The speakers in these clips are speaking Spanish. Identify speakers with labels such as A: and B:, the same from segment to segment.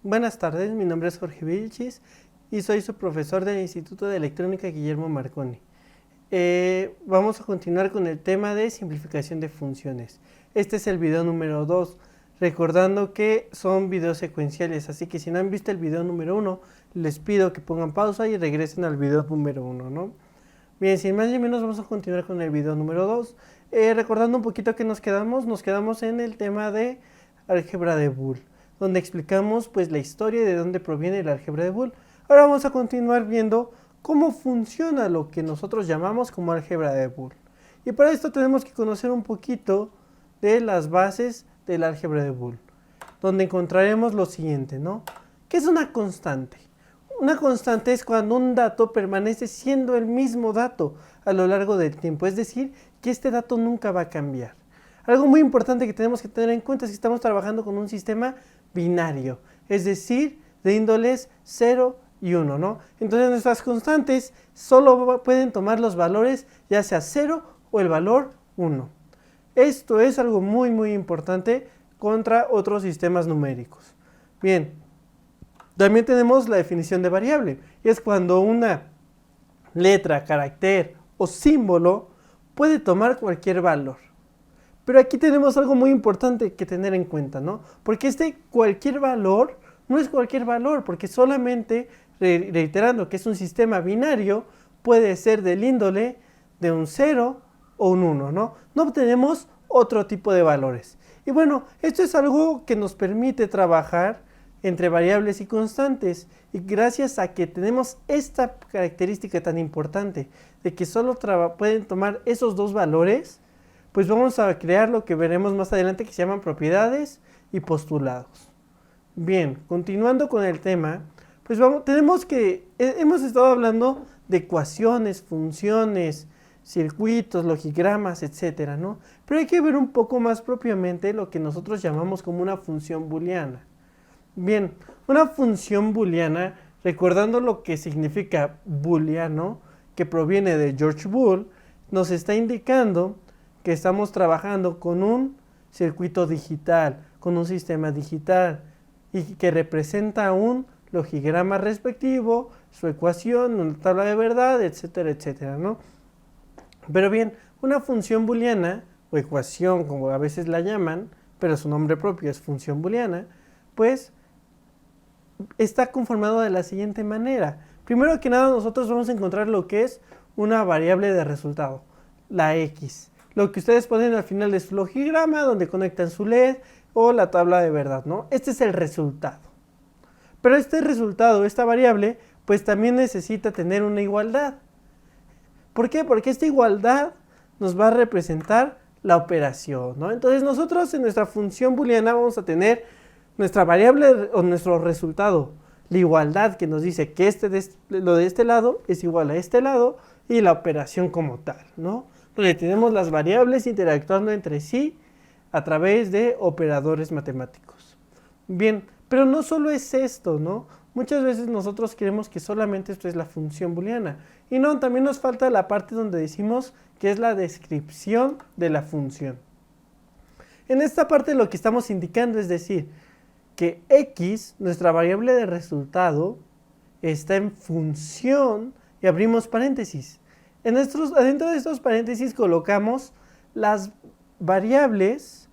A: Buenas tardes, mi nombre es Jorge Vilchis y soy su profesor del Instituto de Electrónica Guillermo Marconi. Vamos a continuar con el tema de simplificación de funciones. Este es el video número 2, recordando que son videos secuenciales, así que si no han visto el video número 1, les pido que pongan pausa y regresen al video número 1, ¿no? Bien, sin más ni menos vamos a continuar con el video número 2. Recordando un poquito que nos quedamos en el tema de álgebra de Boole, donde explicamos pues la historia y de dónde proviene la álgebra de Boole. Ahora vamos a continuar viendo cómo funciona lo que nosotros llamamos como álgebra de Boole. Y para esto tenemos que conocer un poquito de las bases del álgebra de Boole, donde encontraremos lo siguiente, ¿no? ¿Qué es una constante? Una constante es cuando un dato permanece siendo el mismo dato a lo largo del tiempo, es decir, que este dato nunca va a cambiar. Algo muy importante que tenemos que tener en cuenta es que estamos trabajando con un sistema binario, es decir, de índoles 0 y 1, ¿no? Entonces nuestras constantes solo pueden tomar los valores ya sea 0 o el valor 1. Esto es algo muy importante contra otros sistemas numéricos. Bien, también tenemos la definición de variable, y es cuando una letra, carácter o símbolo puede tomar cualquier valor. Pero aquí tenemos algo muy importante que tener en cuenta, ¿no? Porque este cualquier valor no es cualquier valor, porque solamente, reiterando que es un sistema binario, puede ser del índole de un 0 o un 1, ¿no? No obtenemos otro tipo de valores. Y bueno, esto es algo que nos permite trabajar entre variables y constantes, y gracias a que tenemos esta característica tan importante de que solo pueden tomar esos dos valores, pues vamos a crear lo que veremos más adelante, que se llaman propiedades y postulados. Bien, continuando con el tema, pues hemos estado hablando de ecuaciones, funciones, circuitos, logigramas, etcétera, ¿no? Pero hay que ver un poco más propiamente lo que nosotros llamamos como una función booleana. Bien, una función booleana, recordando lo que significa booleano, que proviene de George Boole, nos está indicando que estamos trabajando con un circuito digital, con un sistema digital, y que representa un logigrama respectivo, su ecuación, una tabla de verdad, etcétera, etcétera, ¿no? Pero bien, una función booleana, o ecuación como a veces la llaman, pero su nombre propio es función booleana, pues está conformado de la siguiente manera. Primero que nada, nosotros vamos a encontrar lo que es una variable de resultado, la X. Lo que ustedes ponen al final de su logigrama, donde conectan su LED o la tabla de verdad, ¿no? Este es el resultado. Pero este resultado, esta variable, pues también necesita tener una igualdad. ¿Por qué? Porque esta igualdad nos va a representar la operación, ¿no? Entonces nosotros en nuestra función booleana vamos a tener nuestra variable o nuestro resultado, la igualdad que nos dice que lo de este lado es igual a este lado, y la operación como tal, ¿no? Donde tenemos las variables interactuando entre sí a través de operadores matemáticos. Bien, pero no solo es esto, ¿no? Muchas veces nosotros creemos que solamente esto es la función booleana. Y no, también nos falta la parte donde decimos que es la descripción de la función. En esta parte lo que estamos indicando es decir, que X, nuestra variable de resultado, está en función, y abrimos paréntesis. Adentro de estos paréntesis colocamos las variables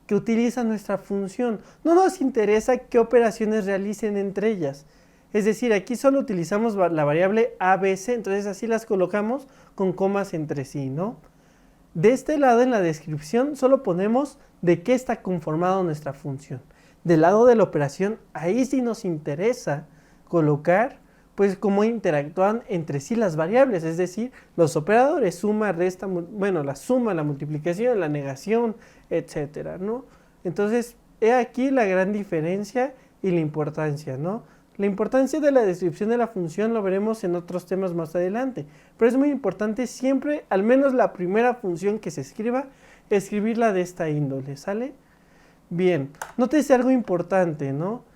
A: que utiliza nuestra función. No nos interesa qué operaciones realicen entre ellas. Es decir, aquí solo utilizamos la variable ABC, entonces así las colocamos con comas entre sí, ¿no? De este lado, en la descripción, solo ponemos de qué está conformada nuestra función. Del lado de la operación, ahí sí nos interesa colocar pues cómo interactúan entre sí las variables, es decir, los operadores, suma, resta, bueno, la suma, la multiplicación, la negación, etcétera, ¿no? Entonces, he aquí la gran diferencia y la importancia, ¿no? La importancia de la descripción de la función lo veremos en otros temas más adelante, pero es muy importante siempre, al menos la primera función que se escriba, escribirla de esta índole, ¿sale? Bien, nótese algo importante, ¿no?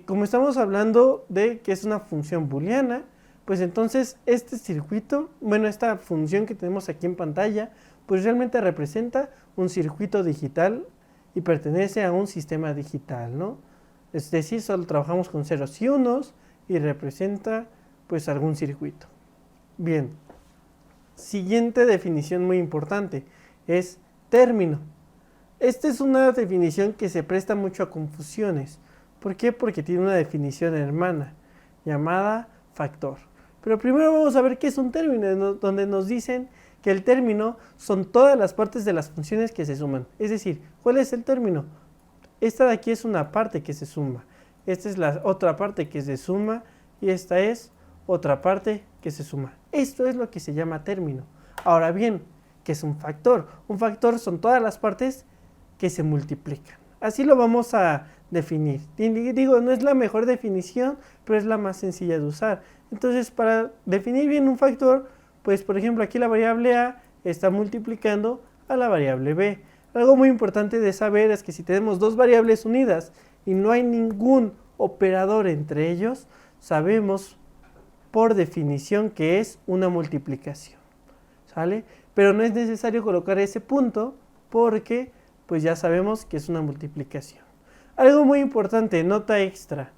A: Como estamos hablando de que es una función booleana, pues entonces este circuito, bueno, esta función que tenemos aquí en pantalla, pues realmente representa un circuito digital y pertenece a un sistema digital, ¿no? Es decir, solo trabajamos con ceros y unos y representa pues algún circuito. Bien, siguiente definición muy importante es término. Esta es una definición que se presta mucho a confusiones. ¿Por qué? Porque tiene una definición hermana llamada factor. Pero primero vamos a ver qué es un término, donde nos dicen que el término son todas las partes de las funciones que se suman. Es decir, ¿cuál es el término? Esta de aquí es una parte que se suma. Esta es la otra parte que se suma y esta es otra parte que se suma. Esto es lo que se llama término. Ahora bien, ¿qué es un factor? Un factor son todas las partes que se multiplican. Así lo vamos a definir. Digo, no es la mejor definición, pero es la más sencilla de usar. Entonces, para definir bien un factor, pues por ejemplo aquí la variable a está multiplicando a la variable b. Algo muy importante de saber es que si tenemos dos variables unidas y no hay ningún operador entre ellos, sabemos por definición que es una multiplicación, ¿sale? Pero no es necesario colocar ese punto porque pues ya sabemos que es una multiplicación. Algo muy importante, nota extra.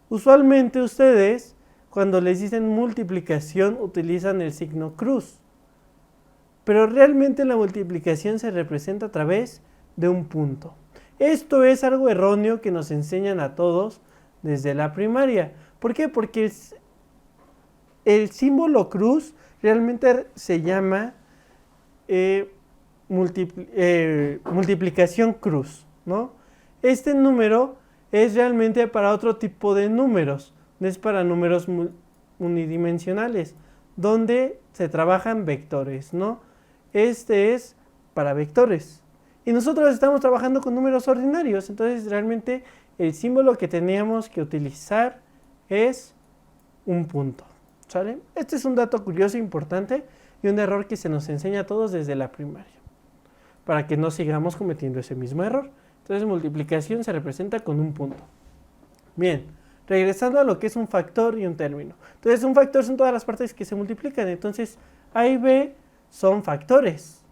A: Usualmente ustedes cuando les dicen multiplicación utilizan el signo cruz, pero realmente la multiplicación se representa a través de un punto. Esto es algo erróneo que nos enseñan a todos desde la primaria. ¿Por qué? Porque el símbolo cruz realmente se llama multiplicación cruz, ¿no? Este número es realmente para otro tipo de números, no es para números unidimensionales, donde se trabajan vectores, ¿no? Este es para vectores. Y nosotros estamos trabajando con números ordinarios, entonces realmente el símbolo que teníamos que utilizar es un punto, ¿sale? Este es un dato curioso e importante y un error que se nos enseña a todos desde la primaria, para que no sigamos cometiendo ese mismo error. Entonces multiplicación se representa con un punto. Bien, regresando a lo que es un factor y un término. Entonces un factor son todas las partes que se multiplican, entonces A y B son factores.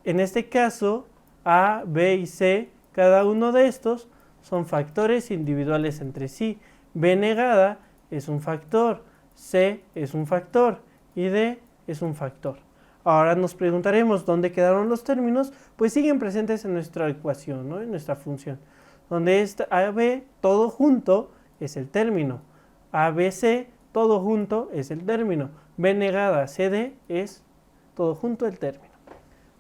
A: En este caso, A, B y C, cada uno de estos son factores individuales entre sí. B negada es un factor, C es un factor y D es un factor. Ahora nos preguntaremos dónde quedaron los términos, pues siguen presentes en nuestra ecuación, ¿no? En nuestra función, donde esta AB todo junto es el término, ABC todo junto es el término, B negada CD es todo junto el término.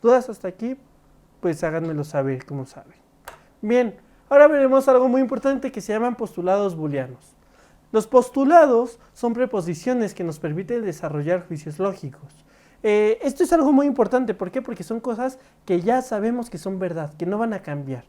A: ¿Dudas hasta aquí? Pues háganmelo saber, como saben. Bien, ahora veremos algo muy importante que se llaman postulados booleanos. Los postulados son preposiciones que nos permiten desarrollar juicios lógicos. Esto es algo muy importante, ¿por qué? Porque son cosas que ya sabemos que son verdad, que no van a cambiar.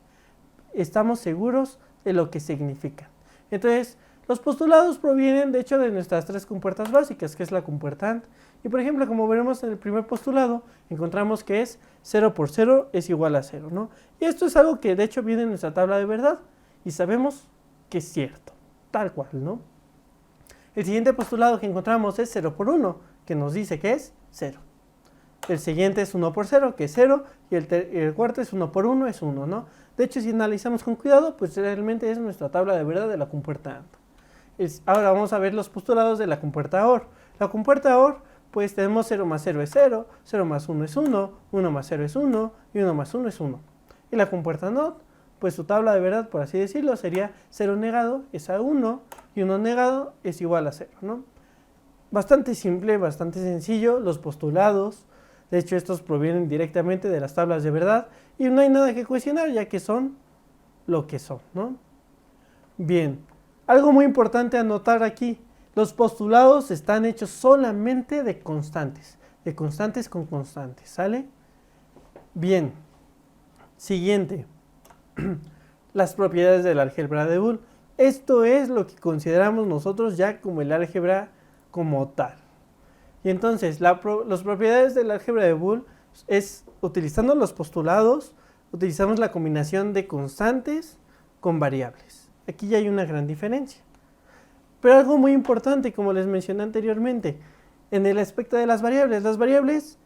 A: Estamos seguros de lo que significan. Entonces, los postulados provienen de hecho de nuestras tres compuertas básicas, que es la compuerta AND. Y por ejemplo, como veremos en el primer postulado, encontramos que es 0 por 0 es igual a 0, ¿no? Y esto es algo que de hecho viene en nuestra tabla de verdad y sabemos que es cierto, tal cual, ¿no? El siguiente postulado que encontramos es 0 por 1, que nos dice que es 0. El siguiente es 1 por 0, que es 0, y el cuarto es 1 por 1, es 1, ¿no? De hecho, si analizamos con cuidado, pues realmente es nuestra tabla de verdad de la compuerta AND. Ahora vamos a ver los postulados de la compuerta OR. La compuerta OR, pues tenemos 0 más 0 es 0, 0 más 1 es 1, 1 más 0 es 1, y 1 más 1 es 1. Y la compuerta NOT, pues su tabla de verdad, por así decirlo, sería 0 negado es a 1, y 1 negado es igual a 0, ¿no? Bastante simple, bastante sencillo, los postulados. De hecho, estos provienen directamente de las tablas de verdad y no hay nada que cuestionar, ya que son lo que son, ¿no? Bien, algo muy importante a notar aquí, los postulados están hechos solamente de constantes con constantes, ¿sale? Bien, siguiente, las propiedades del álgebra de Boole. Esto es lo que consideramos nosotros ya como el álgebra como tal. Y entonces, las propiedades del álgebra de Boole es, utilizando los postulados, utilizamos la combinación de constantes con variables. Aquí ya hay una gran diferencia. Pero algo muy importante, como les mencioné anteriormente, en el aspecto de las variables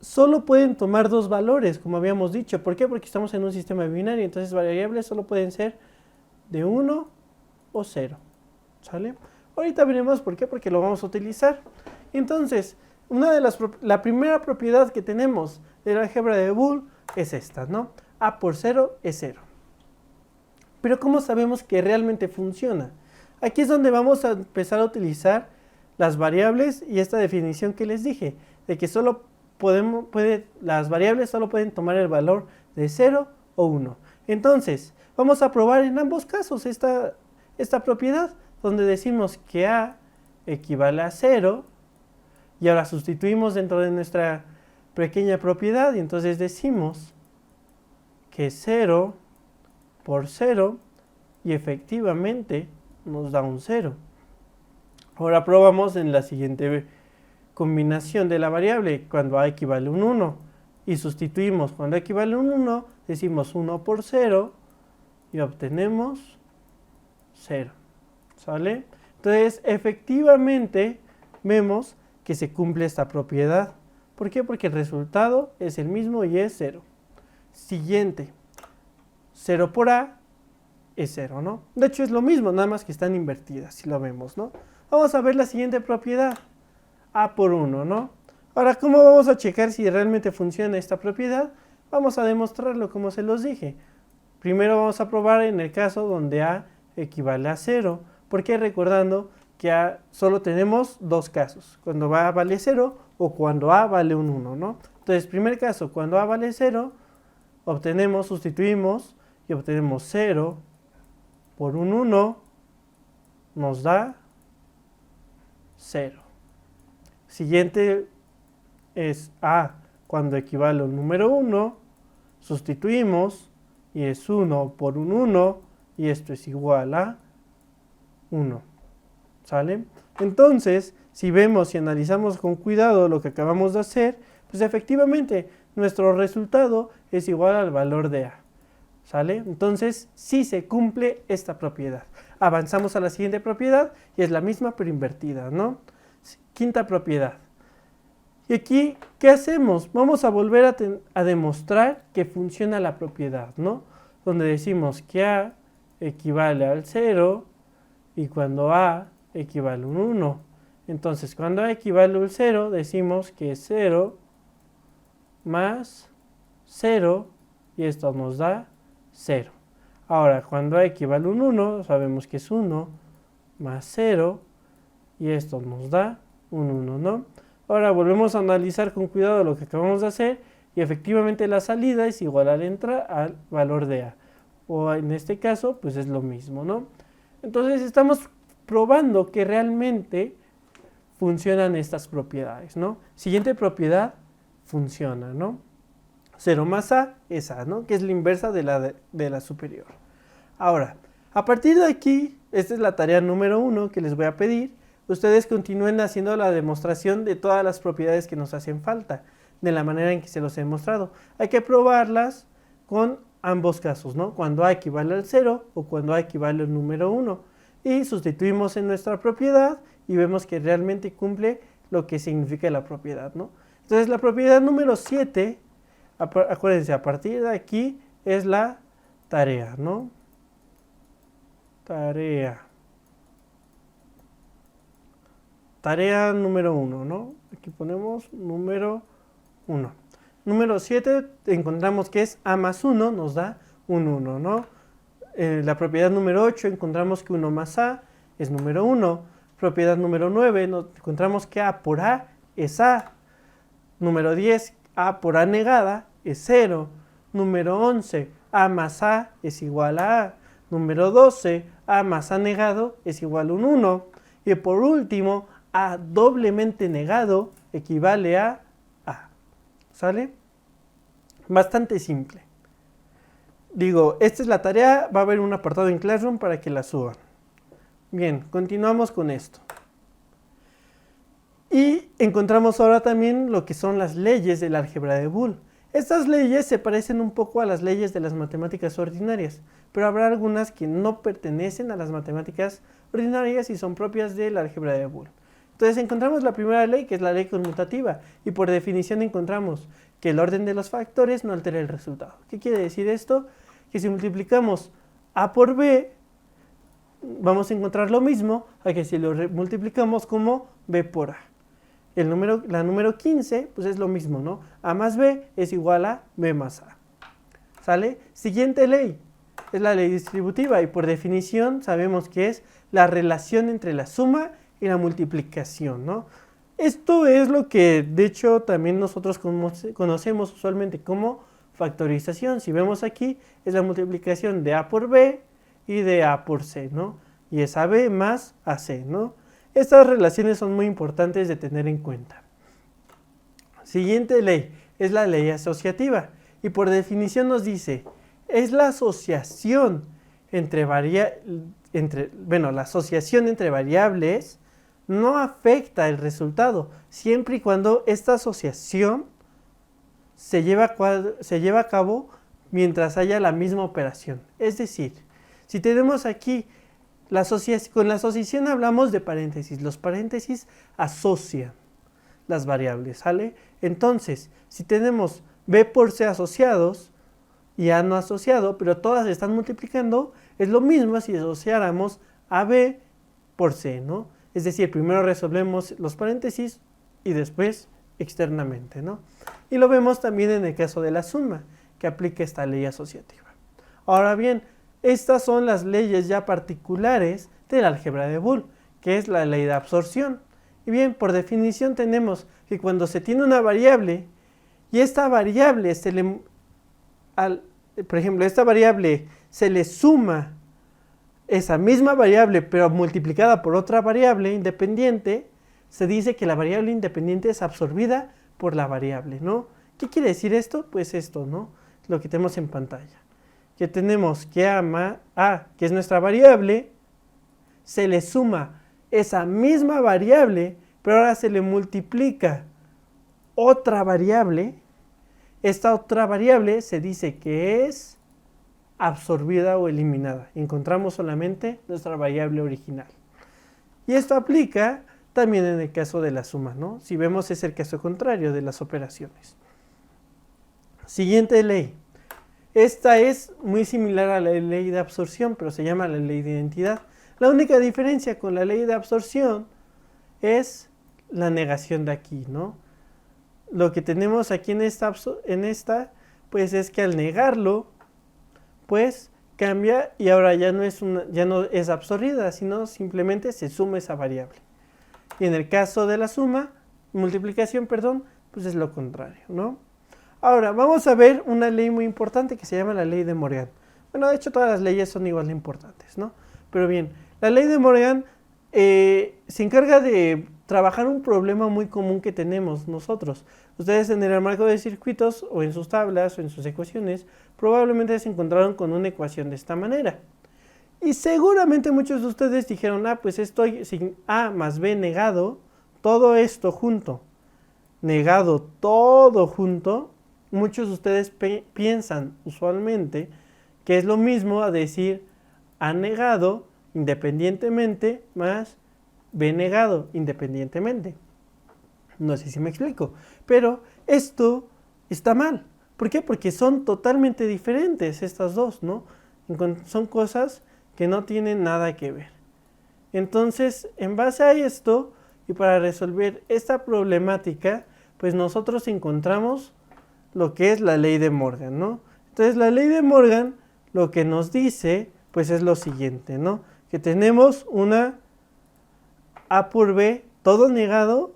A: solo pueden tomar dos valores, como habíamos dicho. ¿Por qué? Porque estamos en un sistema binario, entonces variables solo pueden ser de 1 o 0. ¿Sale? Ahorita veremos por qué, porque lo vamos a utilizar. Entonces, la primera propiedad que tenemos del álgebra de Boole es esta, ¿no? A por 0 es 0. Pero ¿cómo sabemos que realmente funciona? Aquí es donde vamos a empezar a utilizar las variables y esta definición que les dije, de que las variables solo pueden tomar el valor de 0 o 1. Entonces, vamos a probar en ambos casos esta propiedad, donde decimos que A equivale a 0, y ahora sustituimos dentro de nuestra pequeña propiedad, y entonces decimos que 0 por 0, y efectivamente nos da un 0. Ahora probamos en la siguiente combinación de la variable, cuando A equivale a un 1, y sustituimos cuando A equivale a un 1, decimos 1 por 0, y obtenemos 0. ¿Sale? Entonces, efectivamente, vemos que se cumple esta propiedad. ¿Por qué? Porque el resultado es el mismo y es 0. Siguiente. 0 por A es 0, ¿no? De hecho, es lo mismo, nada más que están invertidas, si lo vemos, ¿no? Vamos a ver la siguiente propiedad. A por 1, ¿no? Ahora, ¿cómo vamos a checar si realmente funciona esta propiedad? Vamos a demostrarlo, como se los dije. Primero vamos a probar en el caso donde A equivale a 0. Porque recordando que solo tenemos dos casos, cuando A vale 0 o cuando A vale un 1, ¿no? Entonces, primer caso, cuando A vale 0, sustituimos y obtenemos 0 por un 1, nos da 0. Siguiente es A cuando equivale a un número 1, sustituimos y es 1 por un 1 y esto es igual a 1, ¿sale? Entonces, si vemos y analizamos con cuidado lo que acabamos de hacer, pues efectivamente nuestro resultado es igual al valor de A, ¿sale? Entonces, sí se cumple esta propiedad. Avanzamos a la siguiente propiedad y es la misma pero invertida, ¿no? Quinta propiedad. Y aquí, ¿qué hacemos? Vamos a volver a demostrar que funciona la propiedad, ¿no? Donde decimos que A equivale al 0 y cuando A equivale a un 1. Entonces, cuando A equivale al 0, decimos que es 0 más 0 y esto nos da 0. Ahora, cuando A equivale a un 1, sabemos que es 1 más 0 y esto nos da un 1, ¿no? Ahora volvemos a analizar con cuidado lo que acabamos de hacer y efectivamente la salida es igual a la entrada al valor de A. O en este caso, pues es lo mismo, ¿no? Entonces estamos probando que realmente funcionan estas propiedades, ¿no? Siguiente propiedad, funciona, ¿no? 0 más A es A, ¿no? Que es la inversa de la superior. Ahora, a partir de aquí, esta es la tarea número 1 que les voy a pedir. Ustedes continúen haciendo la demostración de todas las propiedades que nos hacen falta, de la manera en que se los he mostrado. Hay que probarlas con ambos casos, ¿no? Cuando A equivale al 0 o cuando A equivale al número 1. Y sustituimos en nuestra propiedad y vemos que realmente cumple lo que significa la propiedad, ¿no? Entonces la propiedad número 7, acuérdense, a partir de aquí es la tarea, ¿no? Tarea número 1, ¿no? Aquí ponemos número 1. Número 7 encontramos que es A más 1 nos da un 1, ¿no? La propiedad número 8 encontramos que 1 más A es número 1. Propiedad número 9 encontramos que A por A es A. Número 10, A por A negada es 0. Número 11, A más A es igual a A. Número 12, A más A negado es igual a un 1. Y por último, A doblemente negado equivale a A. ¿Sale? Bastante simple. Digo, esta es la tarea, va a haber un apartado en Classroom para que la suban. Bien, continuamos con esto. Y encontramos ahora también lo que son las leyes del álgebra de Boole. Estas leyes se parecen un poco a las leyes de las matemáticas ordinarias, pero habrá algunas que no pertenecen a las matemáticas ordinarias y son propias del álgebra de Boole. Entonces encontramos la primera ley, que es la ley conmutativa, y por definición encontramos que el orden de los factores no altera el resultado. ¿Qué quiere decir esto? Que si multiplicamos A por B, vamos a encontrar lo mismo a que si lo multiplicamos como b por a. La número 15, pues es lo mismo, ¿no? A más b es igual a b más a. ¿Sale? Siguiente ley, es la ley distributiva y por definición sabemos que es la relación entre la suma y la multiplicación, ¿no? Esto es lo que de hecho también nosotros conocemos usualmente como factorización. Si vemos aquí es la multiplicación de a por b y de a por c, ¿no? Y es ab más ac, ¿no? Estas relaciones son muy importantes de tener en cuenta. Siguiente ley es la ley asociativa y por definición nos dice es la asociación entre la asociación entre variables no afecta el resultado siempre y cuando esta asociación se lleva a cabo mientras haya la misma operación. Es decir, si tenemos aquí con la asociación hablamos de paréntesis. Los paréntesis asocian las variables, ¿sale? Entonces, si tenemos b por c asociados y a no asociado, pero todas están multiplicando, es lo mismo si asociáramos a b por c, ¿no? Es decir, primero resolvemos los paréntesis y después externamente, ¿no? Y lo vemos también en el caso de la suma, que aplica esta ley asociativa. Ahora bien, estas son las leyes ya particulares del álgebra de Boole, que es la ley de absorción. Y bien, por definición tenemos que cuando se tiene una variable y esta variable por ejemplo, esta variable se le suma esa misma variable pero multiplicada por otra variable independiente, se dice que la variable independiente es absorbida por la variable, ¿no? ¿Qué quiere decir esto? Pues esto, ¿no? Lo que tenemos en pantalla. Que tenemos que a, que es nuestra variable, se le suma esa misma variable, pero ahora se le multiplica otra variable. Esta otra variable se dice que es absorbida o eliminada. Encontramos solamente nuestra variable original. Y esto aplica también en el caso de la suma, ¿no? Si vemos es el caso contrario de las operaciones. Siguiente ley. Esta es muy similar a la ley de absorción, pero se llama la ley de identidad. La única diferencia con la ley de absorción es la negación de aquí, ¿no? Lo que tenemos aquí en esta, pues es que al negarlo, pues cambia y ahora ya no es absorbida, sino simplemente se suma esa variable. Y en el caso de la multiplicación, pues es lo contrario, ¿no? Ahora, vamos a ver una ley muy importante que se llama la ley de Morgan. Bueno, de hecho todas las leyes son igual de importantes, ¿no? Pero bien, la ley de Morgan se encarga de trabajar un problema muy común que tenemos nosotros. Ustedes en el marco de circuitos o en sus tablas o en sus ecuaciones probablemente se encontraron con una ecuación de esta manera. Y seguramente muchos de ustedes dijeron, pues estoy sin a más b negado, todo esto junto. Negado todo junto. Muchos de ustedes piensan usualmente que es lo mismo a decir a negado independientemente más b negado independientemente. No sé si me explico, pero esto está mal. ¿Por qué? Porque son totalmente diferentes estas dos, ¿no? Son cosas que no tienen nada que ver. Entonces, en base a esto, y para resolver esta problemática, pues nosotros encontramos lo que es la ley de Morgan, ¿no? Entonces, la ley de Morgan lo que nos dice, pues es lo siguiente, ¿no? Que tenemos una a por b, todo negado,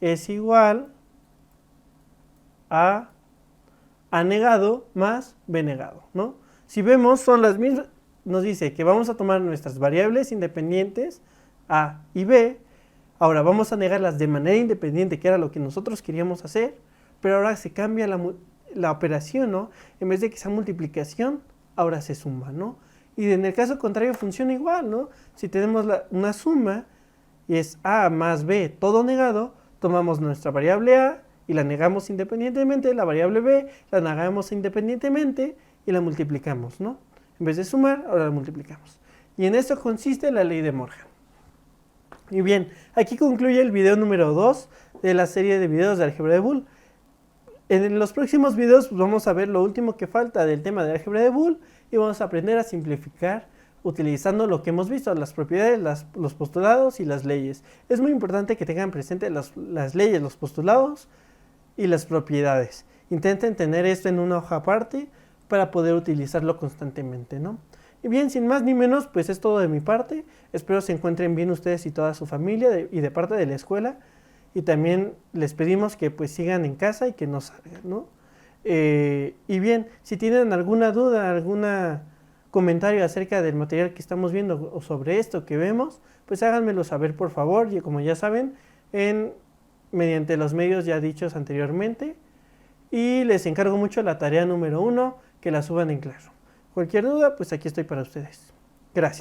A: es igual a negado más b negado, ¿no? Si vemos, son las mismas, nos dice que vamos a tomar nuestras variables independientes, a y b, ahora vamos a negarlas de manera independiente, que era lo que nosotros queríamos hacer, pero ahora se cambia la operación, ¿no? En vez de que sea multiplicación, ahora se suma, ¿no? Y en el caso contrario funciona igual, ¿no? Si tenemos una suma y es a más b todo negado, tomamos nuestra variable a y la negamos independientemente, la variable b la negamos independientemente y la multiplicamos, ¿no? En vez de sumar, ahora la multiplicamos. Y en esto consiste la ley de Morgan. Y bien, aquí concluye el video número 2 de la serie de videos de álgebra de Boole. En los próximos videos pues, vamos a ver lo último que falta del tema de álgebra de Boole y vamos a aprender a simplificar utilizando lo que hemos visto, las propiedades, los postulados y las leyes. Es muy importante que tengan presente las leyes, los postulados y las propiedades. Intenten tener esto en una hoja aparte para poder utilizarlo constantemente, ¿no? Y bien, sin más ni menos, pues es todo de mi parte. Espero se encuentren bien ustedes y toda su familia y de parte de la escuela. Y también les pedimos que pues sigan en casa y que no salgan, ¿no? Y bien, si tienen alguna duda, alguna comentario acerca del material que estamos viendo o sobre esto que vemos, pues háganmelo saber por favor, y como ya saben, mediante los medios ya dichos anteriormente. Y les encargo mucho la tarea número 1, que la suban en claro. Cualquier duda, pues aquí estoy para ustedes. Gracias.